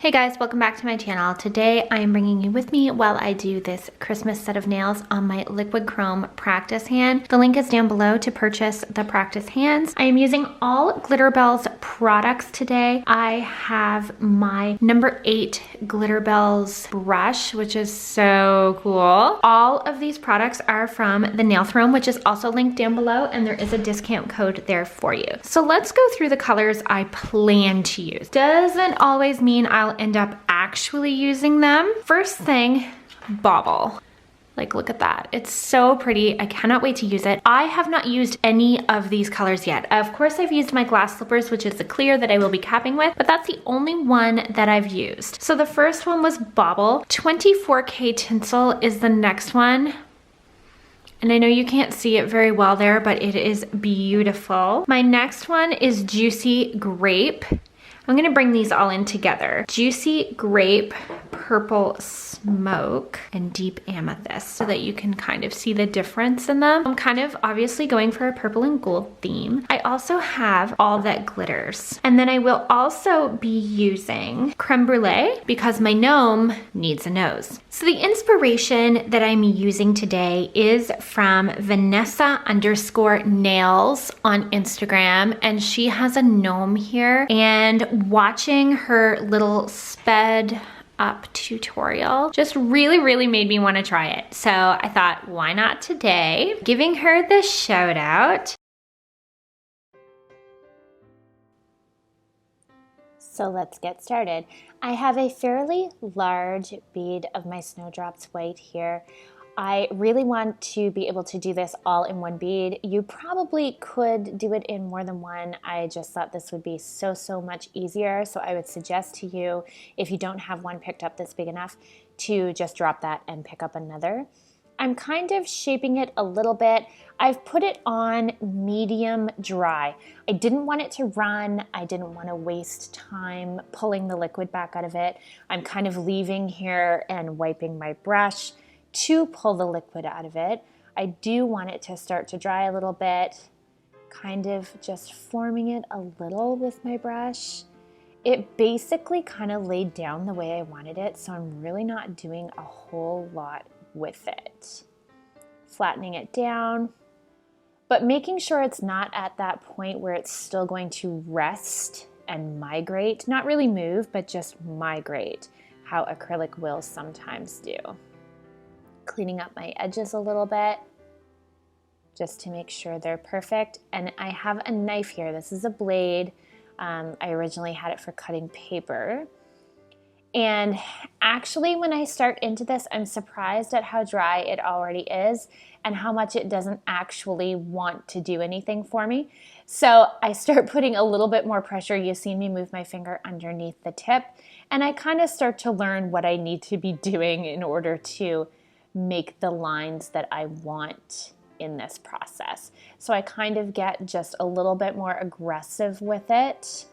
Hey guys, welcome back to my channel. Today I am bringing you with me while I do this Christmas set of nails on my Liquid Chrome practice hand. The link is down below to purchase the practice hands. I am using all Glitterbels products today. I have my number 8 Glitterbels brush, which is so cool. All of these products are from the Nail Throne, which is also linked down below, and there is a discount code there for you. So let's go through the colors I plan to use. Doesn't always mean I'll end up actually using them. First thing, Bauble. Like, look at that. It's so pretty. I cannot wait to use it. I have not used any of these colors yet. Of course, I've used my glass slippers, which is the clear that I will be capping with, but that's the only one that I've used. So the first one was Bauble. 24K tinsel is the next one. And I know you can't see it very well there, but it is beautiful. My next one is Juicy Grape. I'm gonna bring these all in together. Juicy Grape, Purple Smoke, and Deep Amethyst so that you can kind of see the difference in them. I'm kind of obviously going for a purple and gold theme. I also have All That Glitters. And then I will also be using Creme Brûlée because my gnome needs a nose. So the inspiration that I'm using today is from Vanessa_nails on Instagram, and she has a gnome here, and watching her little sped up tutorial just really made me want to try it. So I thought, why not today? Giving her the shout out. So let's get started. I have a fairly large bead of my Snowdrops White here. I really want to be able to do this all in one bead. You probably could do it in more than one. I just thought this would be so much easier. So I would suggest to you, if you don't have one picked up that's big enough, to just drop that and pick up another. I'm kind of shaping it a little bit. I've put it on medium dry. I didn't want it to run. I didn't want to waste time pulling the liquid back out of it. I'm kind of leaving here and wiping my brush to pull the liquid out of it. I do want it to start to dry a little bit, kind of just forming it a little with my brush. It basically kind of laid down the way I wanted it, so I'm really not doing a whole lot with it. Flattening it down, but making sure it's not at that point where it's still going to rest and migrate. Not really move, but just migrate, how acrylic will sometimes do. Cleaning up my edges a little bit, just to make sure they're perfect. And I have a knife here. This is a blade. I originally had it for cutting paper. And actually, when I start into this, I'm surprised at how dry it already is and how much it doesn't actually want to do anything for me. So I start putting a little bit more pressure. You've seen me move my finger underneath the tip, and I kind of start to learn what I need to be doing in order to make the lines that I want in this process. So I kind of get just a little bit more aggressive with it,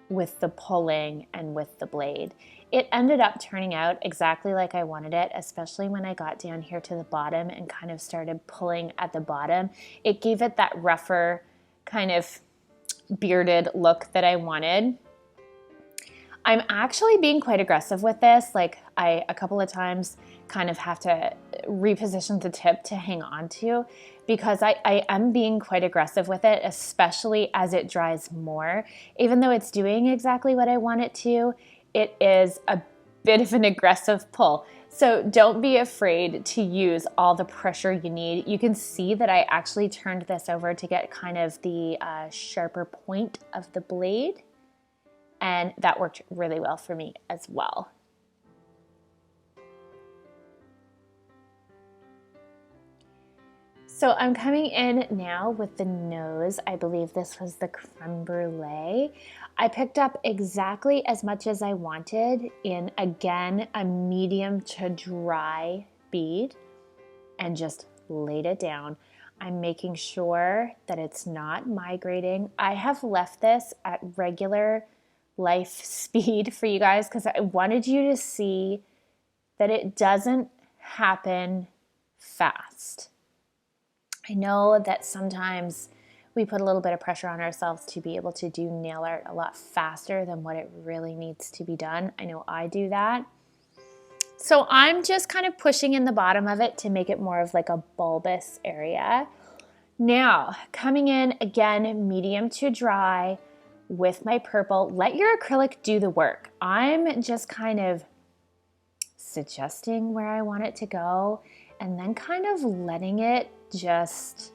with the pulling and with the blade. It ended up turning out exactly like I wanted it, especially when I got down here to the bottom and kind of started pulling at the bottom. It gave it that rougher kind of bearded look that I wanted. I'm actually being quite aggressive with this. Like, I a couple of times kind of have to reposition the tip to hang on to, because I am being quite aggressive with it, especially as it dries more. Even though it's doing exactly what I want it to, it is a bit of an aggressive pull. So don't be afraid to use all the pressure you need. You can see that I actually turned this over to get kind of the sharper point of the blade. And that worked really well for me as well. So I'm coming in now with the nose. I believe this was the creme brulee. I picked up exactly as much as I wanted in, again, a medium to dry bead, and just laid it down. I'm making sure that it's not migrating. I have left this at regular life speed for you guys because I wanted you to see that it doesn't happen fast. I know that sometimes we put a little bit of pressure on ourselves to be able to do nail art a lot faster than what it really needs to be done. I know I do that. So I'm just kind of pushing in the bottom of it to make it more of like a bulbous area. Now, coming in again, medium to dry with my purple. Let your acrylic do the work. I'm just kind of suggesting where I want it to go and then kind of letting it just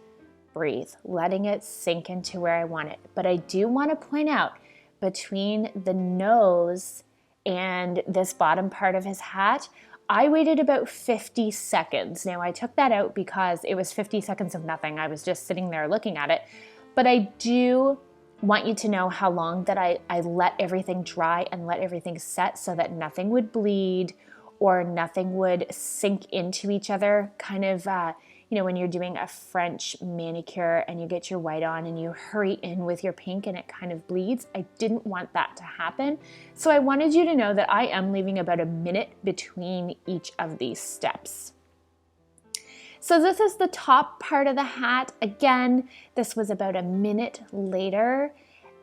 breathe, letting it sink into where I want it. But I do want to point out, between the nose and this bottom part of his hat, I waited about 50 seconds. Now, I took that out because it was 50 seconds of nothing. I was just sitting there looking at it. But I do want you to know how long that I let everything dry and let everything set so that nothing would bleed or nothing would sink into each other. Kind of, you know, when you're doing a French manicure and you get your white on and you hurry in with your pink and it kind of bleeds. I didn't want that to happen. So I wanted you to know that I am leaving about a minute between each of these steps. So this is the top part of the hat. Again, this was about a minute later,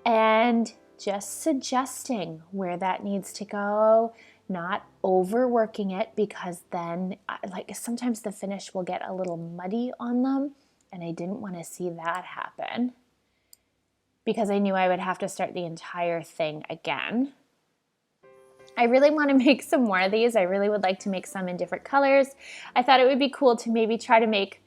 and just suggesting where that needs to go, not overworking it, because then like sometimes the finish will get a little muddy on them, and I didn't want to see that happen because I knew I would have to start the entire thing again. I really want to make some more of these. I really would like to make some in different colors. I thought it would be cool to maybe try to make,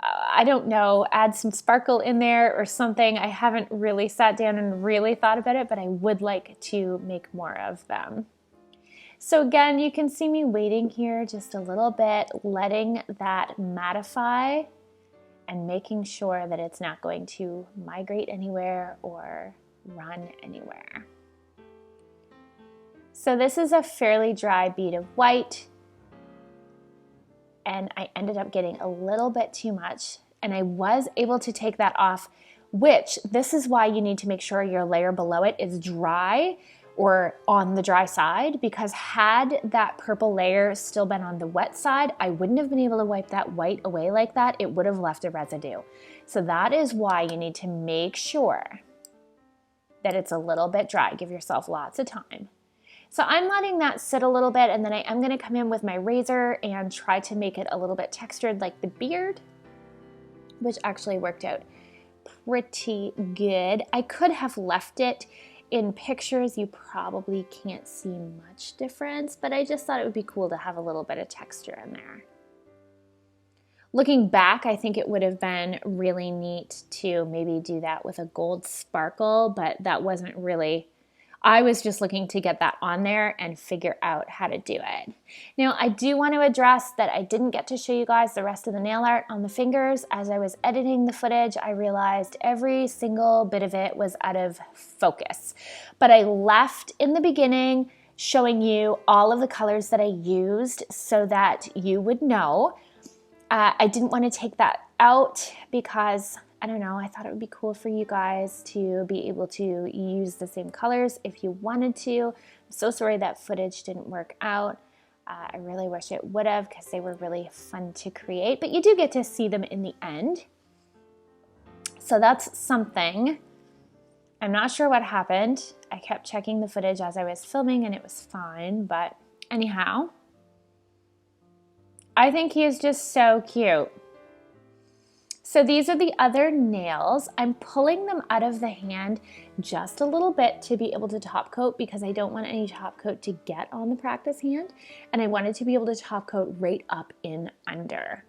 I don't know, add some sparkle in there or something. I haven't really sat down and really thought about it, but I would like to make more of them. So again, you can see me waiting here just a little bit, letting that mattify and making sure that it's not going to migrate anywhere or run anywhere. So this is a fairly dry bead of white, and I ended up getting a little bit too much, and I was able to take that off, which this is why you need to make sure your layer below it is dry or on the dry side, because had that purple layer still been on the wet side, I wouldn't have been able to wipe that white away like that. It would have left a residue. So that is why you need to make sure that it's a little bit dry. Give yourself lots of time. So I'm letting that sit a little bit, and then I am going to come in with my razor and try to make it a little bit textured like the beard, which actually worked out pretty good. I could have left it in pictures. You probably can't see much difference, but I just thought it would be cool to have a little bit of texture in there. Looking back, I think it would have been really neat to maybe do that with a gold sparkle, but that wasn't really, I was just looking to get that on there and figure out how to do it. Now, I do want to address that I didn't get to show you guys the rest of the nail art on the fingers. As I was editing the footage, I realized every single bit of it was out of focus. But I left in the beginning showing you all of the colors that I used so that you would know. I didn't want to take that out because, I don't know, I thought it would be cool for you guys to be able to use the same colors if you wanted to. I'm so sorry that footage didn't work out. I really wish it would have, because they were really fun to create, but you do get to see them in the end. So that's something. I'm not sure what happened. I kept checking the footage as I was filming and it was fine, but anyhow, I think he is just so cute. So these are the other nails. I'm pulling them out of the hand just a little bit to be able to top coat, because I don't want any top coat to get on the practice hand, and I wanted to be able to top coat right up in under.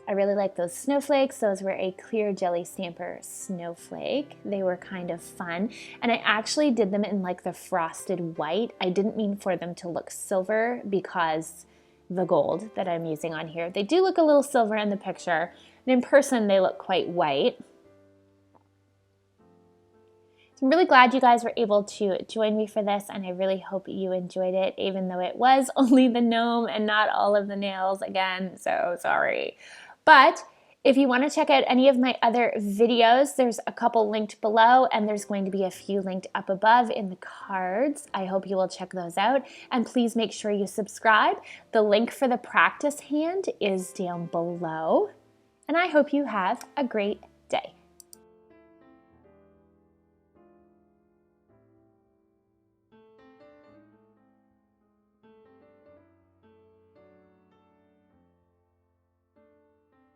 I really like those snowflakes. Those were a clear jelly stamper snowflake. They were kind of fun. And I actually did them in like the frosted white. I didn't mean for them to look silver because the gold that I'm using on here. They do look a little silver in the picture, and in person they look quite white. So I'm really glad you guys were able to join me for this, and I really hope you enjoyed it, even though it was only the gnome and not all of the nails. Again, so sorry. But if you want to check out any of my other videos, there's a couple linked below, and there's going to be a few linked up above in the cards. I hope you will check those out, and please make sure you subscribe. The link for the practice hand is down below, and and I hope you have a great